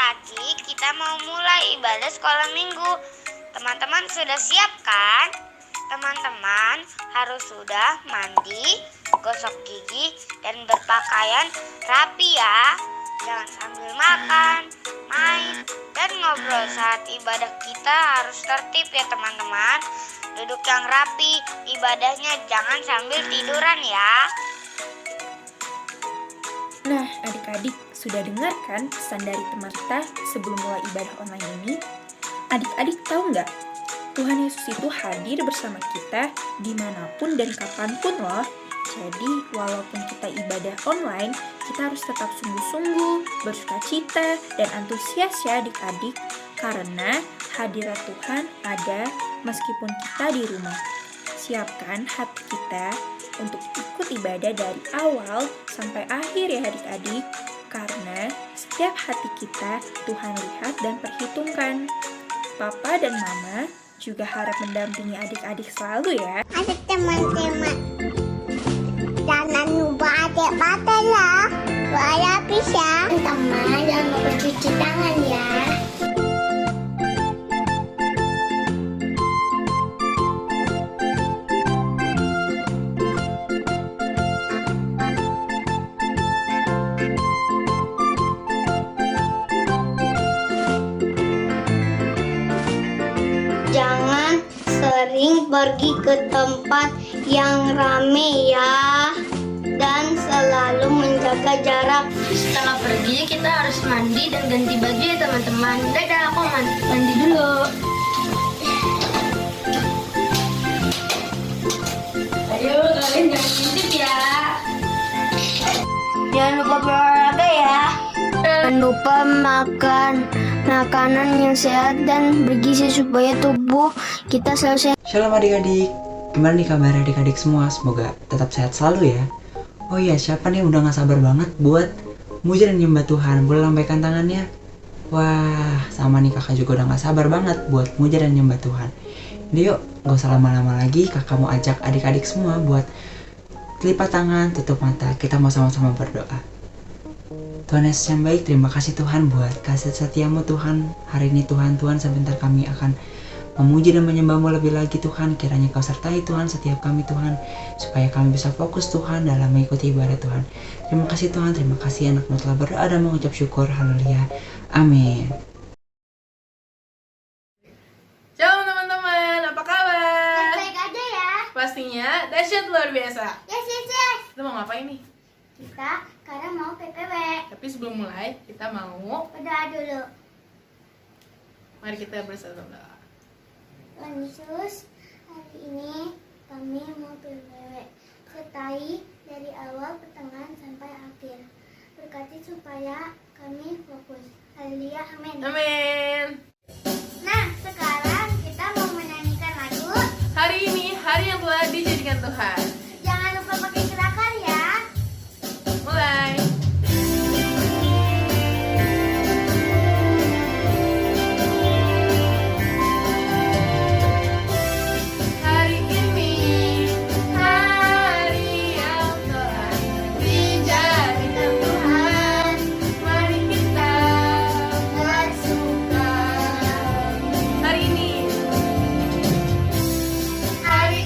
lagi kita mau mulai ibadah sekolah minggu. Teman-teman sudah siap kan? Teman-teman harus sudah mandi, gosok gigi, dan berpakaian rapi ya. Jangan sambil makan, main, dan ngobrol saat ibadah. Kita harus tertib ya teman-teman. Duduk yang rapi, ibadahnya jangan sambil tiduran ya. Nah, adik-adik sudah dengar kan pesan dari Temarta sebelum mulai ibadah online ini? Adik-adik tahu nggak? Tuhan Yesus itu hadir bersama kita dimanapun dan kapanpun loh. Jadi, walaupun kita ibadah online, kita harus tetap sungguh-sungguh, bersukacita, dan antusias ya adik-adik. Karena hadirat Tuhan ada meskipun kita di rumah. Siapkan hati kita untuk ikut ibadah dari awal sampai akhir ya adik-adik. Karena setiap hati kita Tuhan lihat dan perhitungkan. Papa dan Mama juga harap mendampingi adik-adik selalu ya. Ada teman-teman, jangan lupa adik mata ya. Saya bisa. Teman, jangan lupa cuci tangan ya. Jangan sering pergi ke tempat yang rame ya. Dan selalu menjaga jarak. Setelah pergi kita harus mandi dan ganti baju ya teman-teman. Dadah, aku mandi dulu. Ayo kalian jangan ngintip ya. Jangan lupa berolahraga ya. Jangan lupa makan makanan yang sehat dan bergizi supaya tubuh kita selalu sehat. Shalom adik-adik, gimana nih kabar adik-adik semua? Semoga tetap sehat selalu ya. Oh iya, siapa nih udah gak sabar banget buat muji dan nyembah Tuhan? Boleh lambaikan tangannya? Wah, sama nih kakak juga udah gak sabar banget buat muji dan nyembah Tuhan. Jadi yuk, gak usah lama-lama lagi, kakak mau ajak adik-adik semua buat lipat tangan, tutup mata, kita mau sama-sama berdoa. Tuhan Yesus yang baik, terima kasih Tuhan buat kasih setiamu Tuhan. Hari ini Tuhan, sebentar kami akan memuji dan menyembahmu lebih lagi Tuhan. Kiranya kau sertai Tuhan setiap kami Tuhan, supaya kami bisa fokus Tuhan dalam mengikuti ibadah Tuhan. Terima kasih Tuhan, terima kasih anakmu telah berdoa dan mengucap syukur. Haleluya, amin. Shalom teman-teman, apa kabar? Baik aja ya. Pastinya dahsyat luar biasa. Yes, yes, yes. Kita mau ngapain nih? Kita sekarang mau PPW. Tapi sebelum mulai, kita mau Berdoa dulu. mari kita bersatu berdoa. Tuhan Yesus, hari ini kami mau PPW. Sertai dari awal, pertengahan, sampai akhir. Berkati supaya kami fokus. Haleluya, amin. Amin. Nah, sekarang kita mau menyanyikan lagu. Hari ini hari yang telah dijadikan Tuhan. Jangan lupa pakai gerakan ya. Mulai. Hari ini hari yang telah dijadikan Tuhan. Mari kita bersuka. Hari ini hari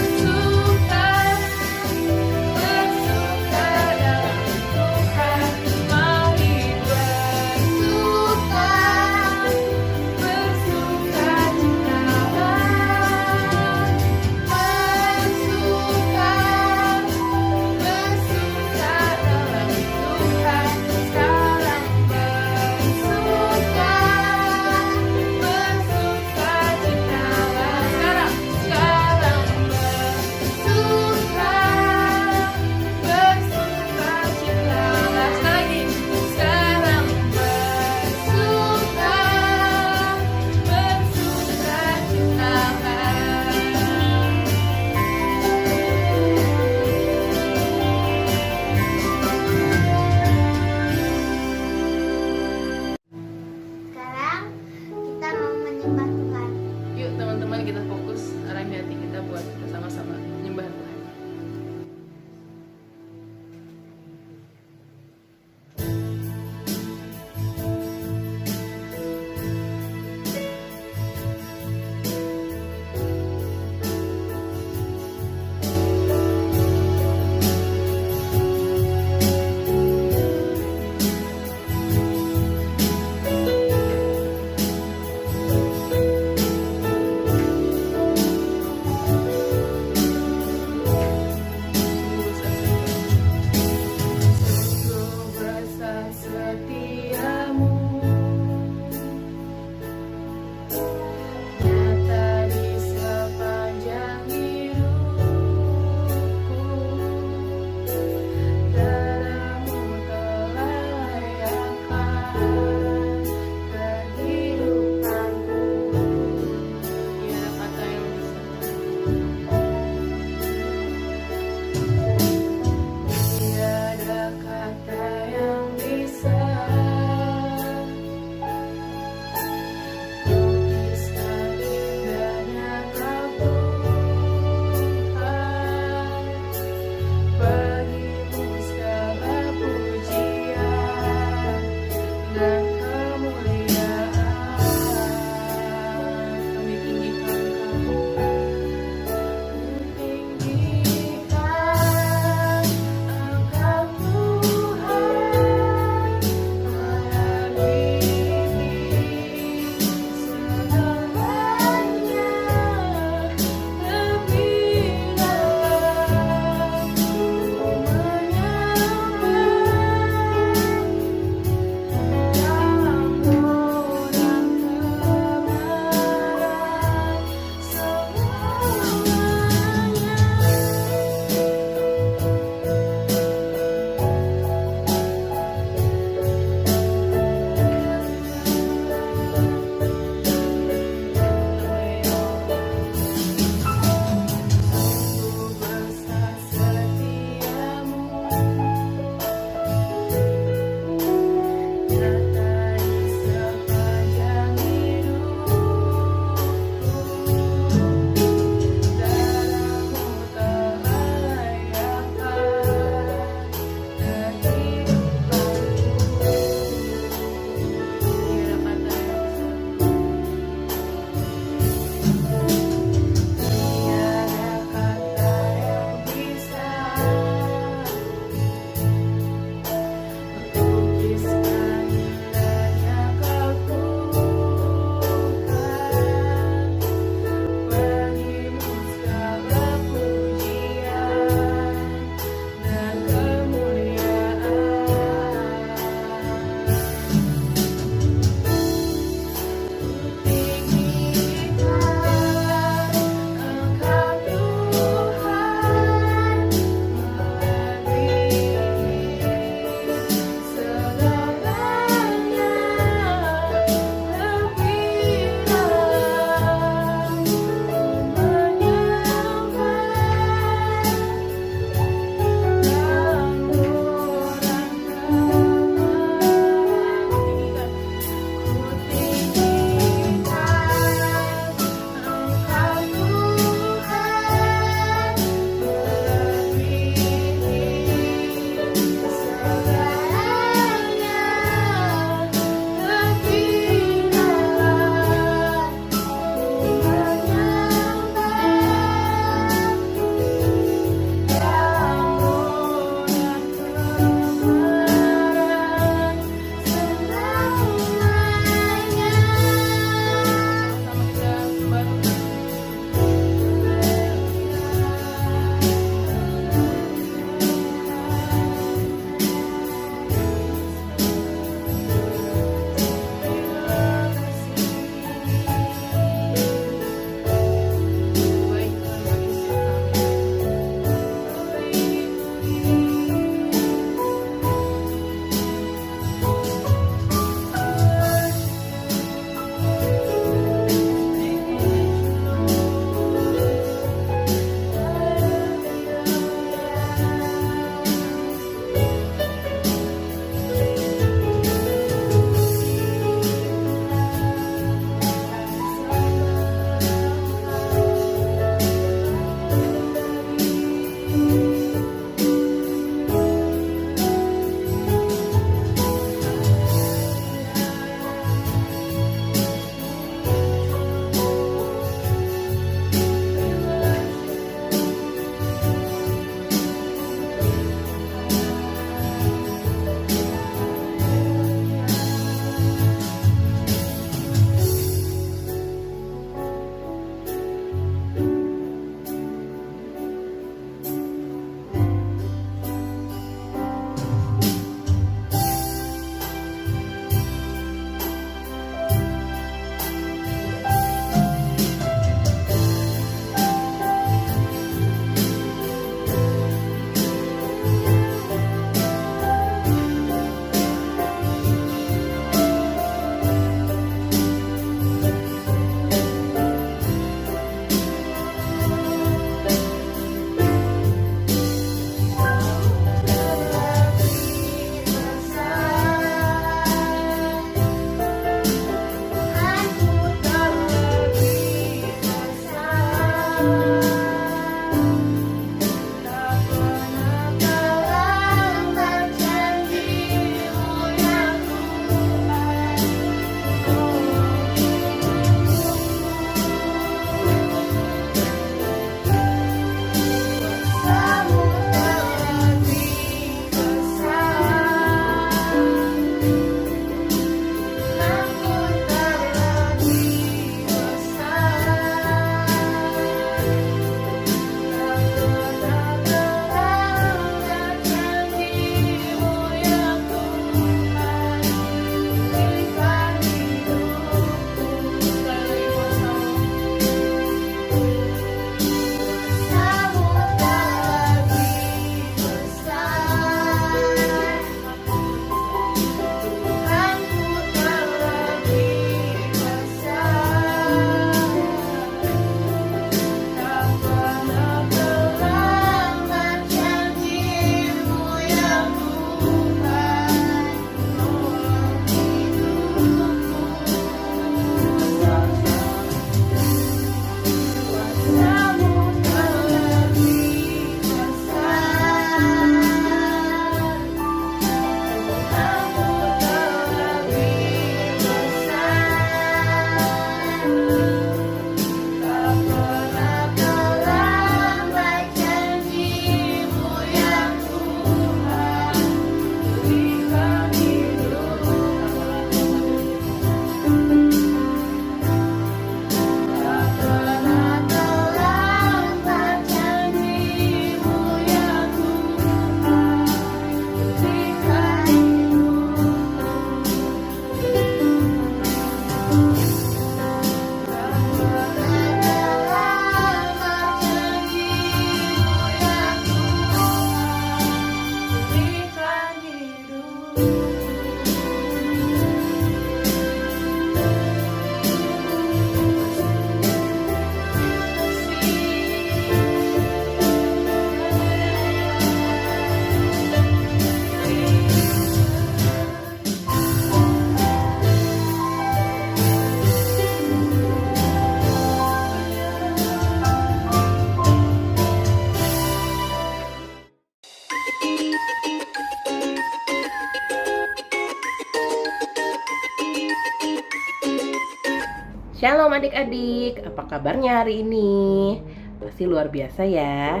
Shalom adik-adik, apa kabarnya hari ini? Pasti luar biasa ya.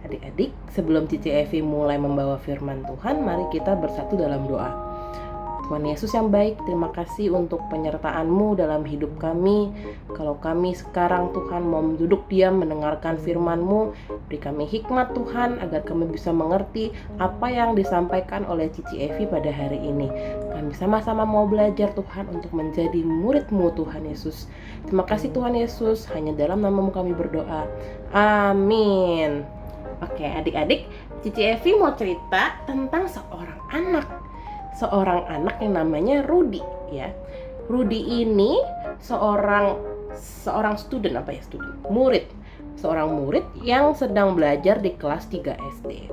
Adik-adik, sebelum Cici Evi mulai membawa firman Tuhan, mari kita bersatu dalam doa. Tuhan Yesus yang baik, terima kasih untuk penyertaan-Mu dalam hidup kami. Kalau kami sekarang Tuhan mau duduk diam mendengarkan firman-Mu, beri kami hikmat Tuhan agar kami bisa mengerti apa yang disampaikan oleh Cici Evi pada hari ini. Kami sama-sama mau belajar Tuhan untuk menjadi murid-Mu Tuhan Yesus. Terima kasih Tuhan Yesus, hanya dalam nama-Mu kami berdoa. Amin. Oke adik-adik, Cici Evi mau cerita tentang seorang anak yang namanya Rudy ya. Rudy ini seorang murid yang sedang belajar di kelas 3 SD.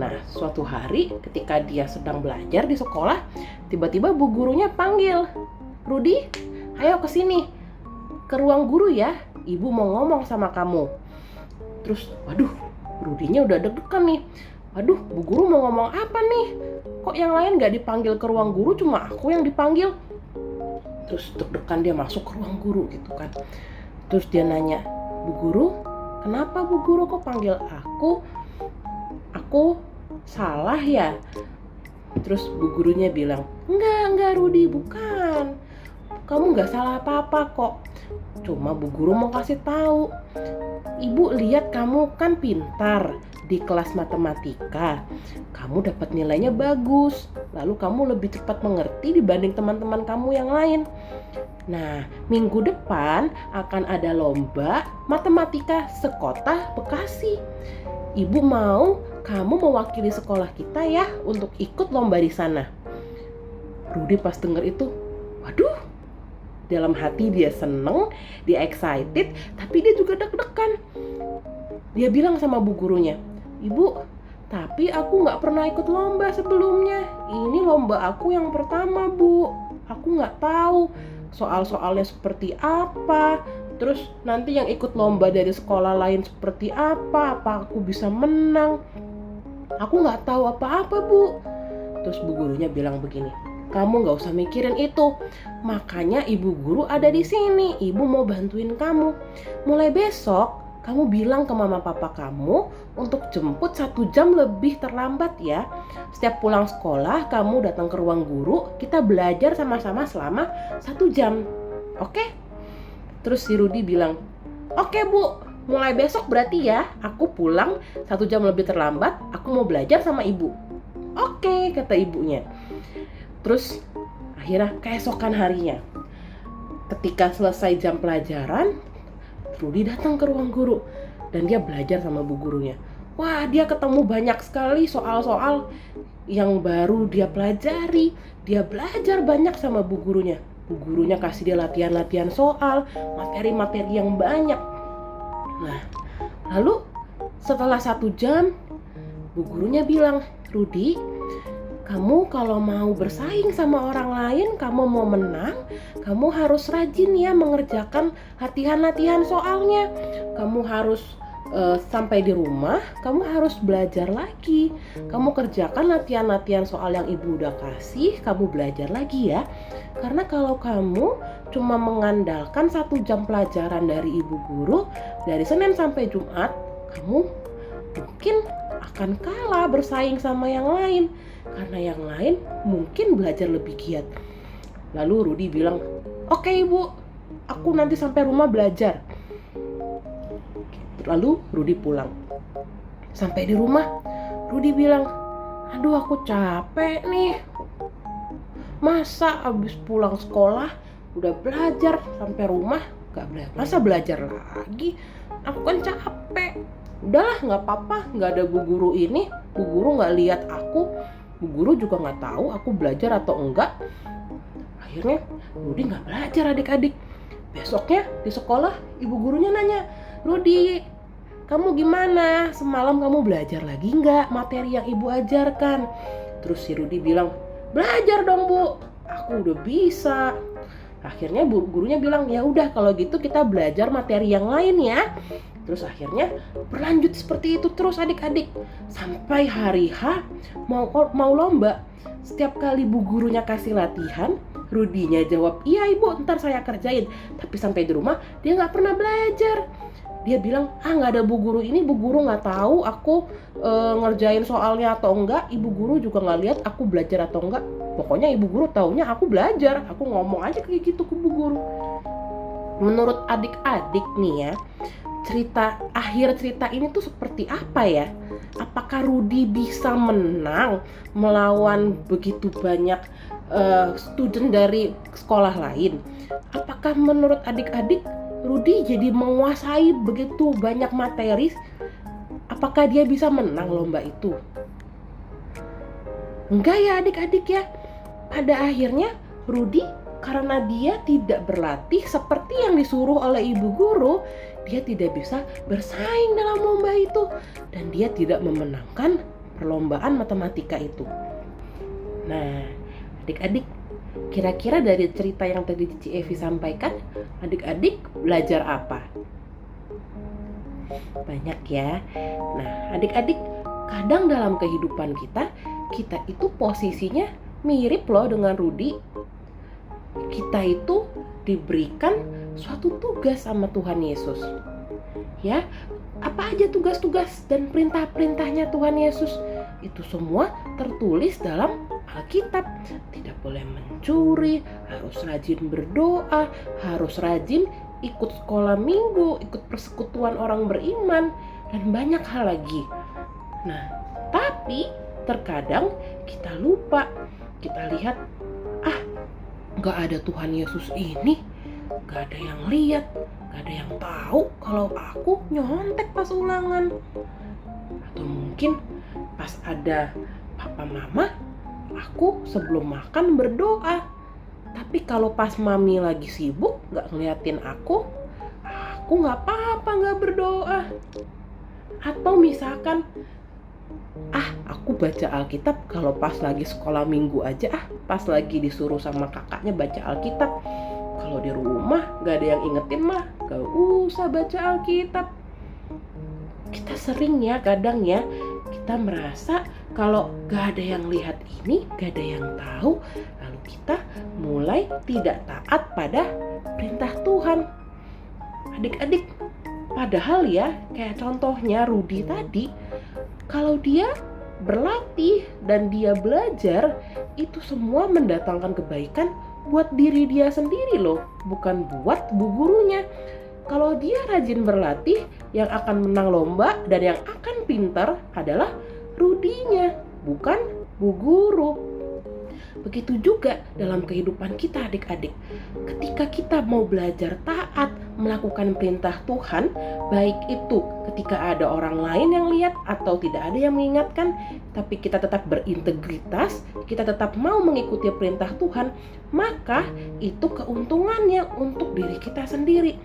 Nah, suatu hari ketika dia sedang belajar di sekolah, tiba-tiba bu gurunya panggil, "Rudy, ayo ke sini, ke ruang guru ya, ibu mau ngomong sama kamu." Terus, waduh, Rudy-nya udah deg-degan nih. Waduh, bu guru mau ngomong apa nih? Kok yang lain gak dipanggil ke ruang guru, cuma aku yang dipanggil? Terus deg-degan dia masuk ke ruang guru gitu kan. Terus dia nanya, "Bu guru, kenapa bu guru kok panggil aku? Aku salah ya?" Terus bu gurunya bilang, Enggak Rudy, bukan. Kamu gak salah apa-apa kok. Cuma bu guru mau kasih tahu. Ibu lihat kamu kan pintar di kelas matematika. Kamu dapat nilainya bagus. Lalu kamu lebih cepat mengerti dibanding teman-teman kamu yang lain. Nah, minggu depan akan ada lomba matematika sekota Bekasi. Ibu mau kamu mewakili sekolah kita ya untuk ikut lomba di sana. Rudy pas denger itu, waduh, dalam hati dia seneng, dia excited, tapi dia juga deg-degan. Dia bilang sama bu gurunya, "Ibu, tapi aku gak pernah ikut lomba sebelumnya. Ini lomba aku yang pertama, Bu. Aku gak tahu soal-soalnya seperti apa. Terus nanti yang ikut lomba dari sekolah lain seperti apa aku bisa menang. Aku gak tahu apa-apa, Bu." Terus bu gurunya bilang begini, "Kamu gak usah mikirin itu. Makanya ibu guru ada di sini. Ibu mau bantuin kamu. Mulai besok, kamu bilang ke mama papa kamu untuk jemput 1 jam lebih terlambat ya. Setiap pulang sekolah, kamu datang ke ruang guru. Kita belajar sama-sama selama 1 jam. Oke?" Terus si Rudy bilang, "Oke Bu, mulai besok berarti ya. Aku pulang 1 jam lebih terlambat. Aku mau belajar sama ibu." "Oke," kata ibunya. Terus akhirnya keesokan harinya, ketika selesai jam pelajaran, Rudy datang ke ruang guru dan dia belajar sama bu gurunya. Wah, dia ketemu banyak sekali soal-soal yang baru dia pelajari. Dia belajar banyak sama bu gurunya. Bu gurunya kasih dia latihan-latihan soal, materi-materi yang banyak. Nah, lalu setelah 1 jam, bu gurunya bilang, "Rudy, kamu kalau mau bersaing sama orang lain, kamu mau menang, kamu harus rajin ya mengerjakan latihan-latihan soalnya. Kamu harus sampai di rumah, kamu harus belajar lagi. Kamu kerjakan latihan-latihan soal yang ibu udah kasih, kamu belajar lagi ya. Karena kalau kamu cuma mengandalkan 1 jam pelajaran dari ibu guru, dari Senin sampai Jumat, kamu mungkin akan kalah bersaing sama yang lain. Karena yang lain mungkin belajar lebih giat." Lalu Rudy bilang, "Oke ibu, aku nanti sampai rumah belajar." Lalu Rudy pulang. Sampai di rumah, Rudy bilang, "Aduh, aku capek nih. Masa abis pulang sekolah udah belajar, sampai rumah gak belajar. Masa belajar lagi? Aku kan capek. Udahlah, gak apa-apa, gak ada bu guru ini. Bu guru gak lihat aku. Bu guru juga gak tahu aku belajar atau enggak." Akhirnya Rudy gak belajar adik-adik. Besoknya di sekolah, ibu gurunya nanya, "Rudy, kamu gimana? Semalam kamu belajar lagi nggak materi yang ibu ajarkan?" Terus si Rudy bilang, "Belajar dong bu, aku udah bisa." Akhirnya gurunya bilang, "Ya udah kalau gitu kita belajar materi yang lain ya." Terus akhirnya berlanjut seperti itu terus adik-adik. Sampai hari H mau lomba. Setiap kali bu gurunya kasih latihan, Rudinya jawab, iya ibu, ntar saya kerjain. Tapi sampai di rumah dia nggak pernah belajar. Dia bilang, nggak ada bu guru ini, bu guru nggak tahu aku ngerjain soalnya atau enggak. Ibu guru juga nggak lihat aku belajar atau enggak. Pokoknya ibu guru taunya aku belajar. Aku ngomong aja kayak gitu ke bu guru. Menurut adik-adik nih ya, akhir cerita ini tuh seperti apa ya? Apakah Rudi bisa menang melawan begitu banyak student dari sekolah lain? Apakah menurut adik-adik Rudi jadi menguasai begitu banyak materi? Apakah dia bisa menang lomba itu? Enggak ya adik-adik ya. Pada akhirnya Rudi, karena dia tidak berlatih seperti yang disuruh oleh ibu guru, dia tidak bisa bersaing dalam lomba itu dan dia tidak memenangkan perlombaan matematika itu. Nah, adik-adik, kira-kira dari cerita yang tadi Cici Evi sampaikan, adik-adik belajar apa? Banyak ya. Nah, adik-adik, kadang dalam kehidupan kita itu posisinya mirip loh dengan Rudi. Kita itu diberikan suatu tugas sama Tuhan Yesus. Ya, apa aja tugas-tugas dan perintah-perintahnya Tuhan Yesus? Itu semua tertulis dalam Alkitab. Tidak boleh mencuri, harus rajin berdoa, harus rajin ikut sekolah minggu, ikut persekutuan orang beriman, dan banyak hal lagi. Nah, tapi terkadang kita lupa. Kita lihat, gak ada Tuhan Yesus ini, gak ada yang lihat, gak ada yang tahu kalau aku nyontek pas ulangan. Atau mungkin pas ada papa mama, aku sebelum makan berdoa. Tapi kalau pas mami lagi sibuk gak ngeliatin aku gak apa-apa gak berdoa. Atau misalkan, aku baca Alkitab kalau pas lagi sekolah minggu aja, pas lagi disuruh sama kakaknya baca Alkitab. Kalau di rumah gak ada yang ingetin mah, gak usah baca Alkitab. Kita sering ya, kadang ya, kita merasa kalau gak ada yang lihat ini, gak ada yang tahu, lalu kita mulai tidak taat pada perintah Tuhan. Adik-adik, padahal ya, kayak contohnya Rudi tadi, kalau dia berlatih dan dia belajar, itu semua mendatangkan kebaikan buat diri dia sendiri loh, bukan buat bu gurunya. Kalau dia rajin berlatih, yang akan menang lomba dan yang akan pintar adalah Rudinya, bukan bu guru. Begitu juga dalam kehidupan kita adik-adik. Ketika kita mau belajar taat, melakukan perintah Tuhan, baik itu ketika ada orang lain yang lihat atau tidak ada yang mengingatkan, tapi kita tetap berintegritas, kita tetap mau mengikuti perintah Tuhan, maka itu keuntungannya untuk diri kita sendiri.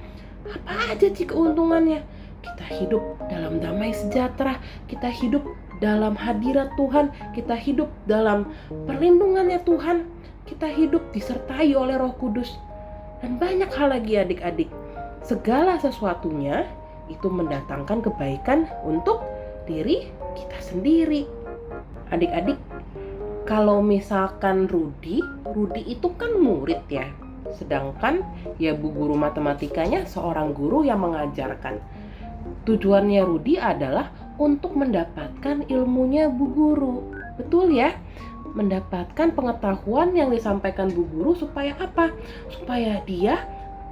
Apa aja sih keuntungannya? Kita hidup dalam damai sejahtera, kita hidup dalam hadirat Tuhan, kita hidup dalam perlindungannya Tuhan, kita hidup disertai oleh Roh Kudus, dan banyak hal lagi adik-adik. Segala sesuatunya itu mendatangkan kebaikan untuk diri kita sendiri. Adik-adik, kalau misalkan Rudi itu kan murid ya, sedangkan ya bu guru matematikanya seorang guru yang mengajarkan. Tujuannya Rudi adalah untuk mendapatkan ilmunya bu guru. Betul ya? Mendapatkan pengetahuan yang disampaikan bu guru supaya apa? Supaya dia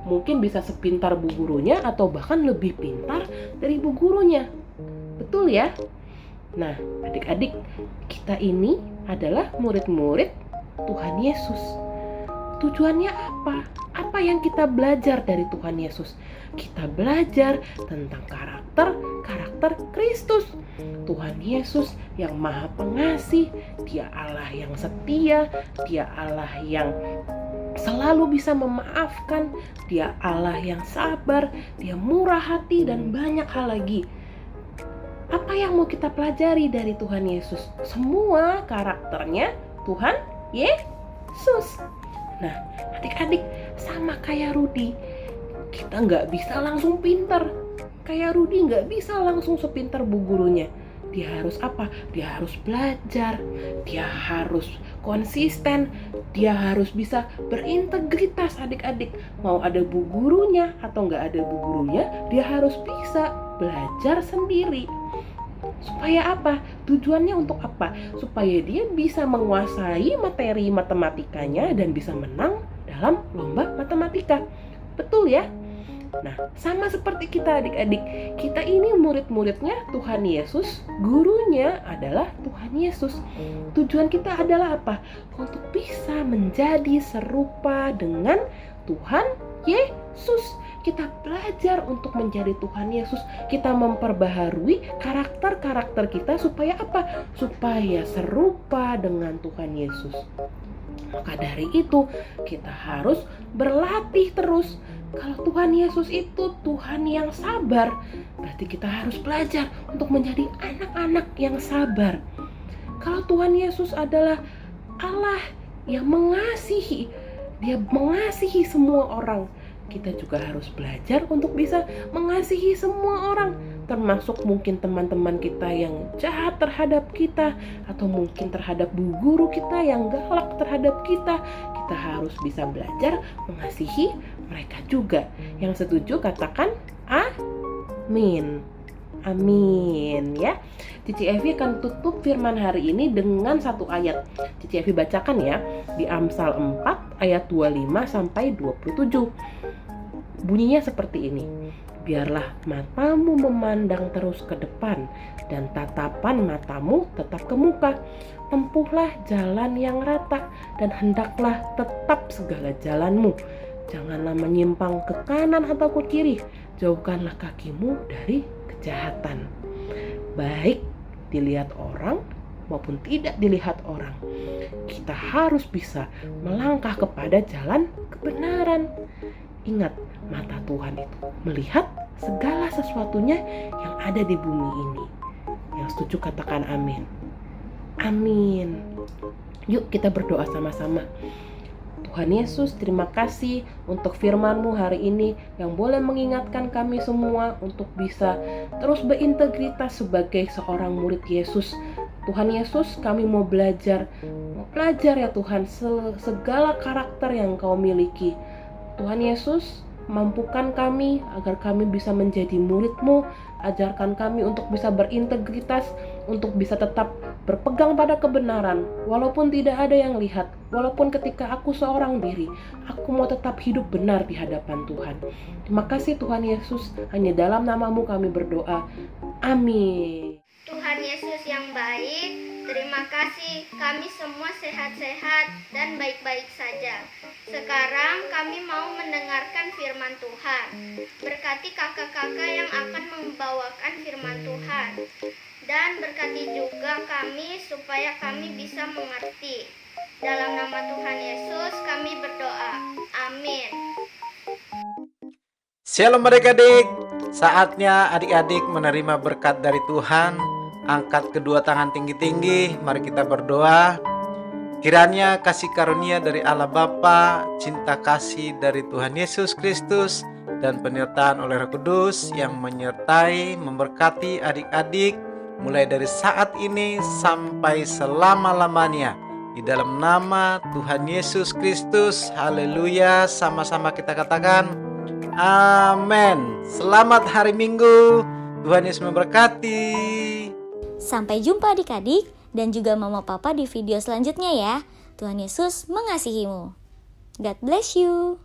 mungkin bisa sepintar bu gurunya atau bahkan lebih pintar dari bu gurunya. Betul ya? Nah, adik-adik, kita ini adalah murid-murid Tuhan Yesus. Tujuannya apa? Apa yang kita belajar dari Tuhan Yesus? Kita belajar tentang karakter Kristus. Tuhan Yesus yang Maha Pengasih, Dia Allah yang setia, Dia Allah yang selalu bisa memaafkan, Dia Allah yang sabar, Dia murah hati, dan banyak hal lagi. Apa yang mau kita pelajari dari Tuhan Yesus? Semua karakternya Tuhan Yesus. Nah, adik-adik, sama kayak Rudi, kita nggak bisa langsung pintar. Kayak Rudy nggak bisa langsung sepintar bu gurunya. Dia harus apa? Dia harus belajar, dia harus konsisten, dia harus bisa berintegritas adik-adik. Mau ada bu gurunya atau nggak ada bu gurunya, dia harus bisa belajar sendiri. Supaya apa? Tujuannya untuk apa? Supaya dia bisa menguasai materi matematikanya dan bisa menang dalam lomba matematika. Betul ya? Nah, sama seperti kita adik-adik, kita ini murid-muridnya Tuhan Yesus, gurunya adalah Tuhan Yesus. Tujuan kita adalah apa? Untuk bisa menjadi serupa dengan Tuhan Yesus. Kita belajar untuk menjadi Tuhan Yesus. Kita memperbaharui karakter-karakter kita supaya apa? Supaya serupa dengan Tuhan Yesus. Maka dari itu, kita harus berlatih terus. Kalau Tuhan Yesus itu Tuhan yang sabar, berarti kita harus belajar untuk menjadi anak-anak yang sabar. Kalau Tuhan Yesus adalah Allah yang mengasihi, Dia mengasihi semua orang. Kita juga harus belajar untuk bisa mengasihi semua orang, termasuk mungkin teman-teman kita yang jahat terhadap kita, atau mungkin terhadap bu guru kita yang galak terhadap kita. Kita harus bisa belajar mengasihi mereka juga. Yang setuju katakan amin. Amin ya. Cici Evi akan tutup firman hari ini dengan satu ayat. Cici Evi bacakan ya, di Amsal 4 ayat 25 sampai 27. Bunyinya seperti ini. Biarlah matamu memandang terus ke depan dan tatapan matamu tetap ke muka. Tempuhlah jalan yang rata dan hendaklah tetap segala jalanmu. Janganlah menyimpang ke kanan atau ke kiri. Jauhkanlah kakimu dari kejahatan. Baik dilihat orang maupun tidak dilihat orang, kita harus bisa melangkah kepada jalan kebenaran. Ingat, mata Tuhan itu melihat segala sesuatunya yang ada di bumi ini. Yang setuju katakan amin. Amin. Yuk kita berdoa sama-sama. Tuhan Yesus, terima kasih untuk firman-Mu hari ini yang boleh mengingatkan kami semua untuk bisa terus berintegritas sebagai seorang murid Yesus. Tuhan Yesus, kami mau belajar ya Tuhan, segala karakter yang Kau miliki. Tuhan Yesus, mampukan kami agar kami bisa menjadi murid-Mu. Ajarkan kami untuk bisa berintegritas, untuk bisa tetap berpegang pada kebenaran, walaupun tidak ada yang lihat, walaupun ketika aku seorang diri, aku mau tetap hidup benar di hadapan Tuhan. Terima kasih Tuhan Yesus, hanya dalam nama-Mu kami berdoa. Amin. Tuhan Yesus yang baik, terima kasih kami semua sehat-sehat dan baik-baik saja. Sekarang kami mau mendengarkan firman Tuhan. Berkati kakak-kakak yang akan membawakan firman Tuhan. Dan berkati juga kami supaya kami bisa mengerti. Dalam nama Tuhan Yesus kami berdoa. Amin. Shalom adik-adik. Saatnya adik-adik menerima berkat dari Tuhan. Angkat kedua tangan tinggi-tinggi, mari kita berdoa. Kiranya kasih karunia dari Allah Bapa, cinta kasih dari Tuhan Yesus Kristus, dan penyertaan oleh Roh Kudus yang menyertai, memberkati adik-adik mulai dari saat ini sampai selama-lamanya. Di dalam nama Tuhan Yesus Kristus, haleluya. Sama-sama kita katakan amin. Selamat hari Minggu, Tuhan Yesus memberkati. Sampai jumpa adik-adik dan juga mama papa di video selanjutnya ya. Tuhan Yesus mengasihimu. God bless you.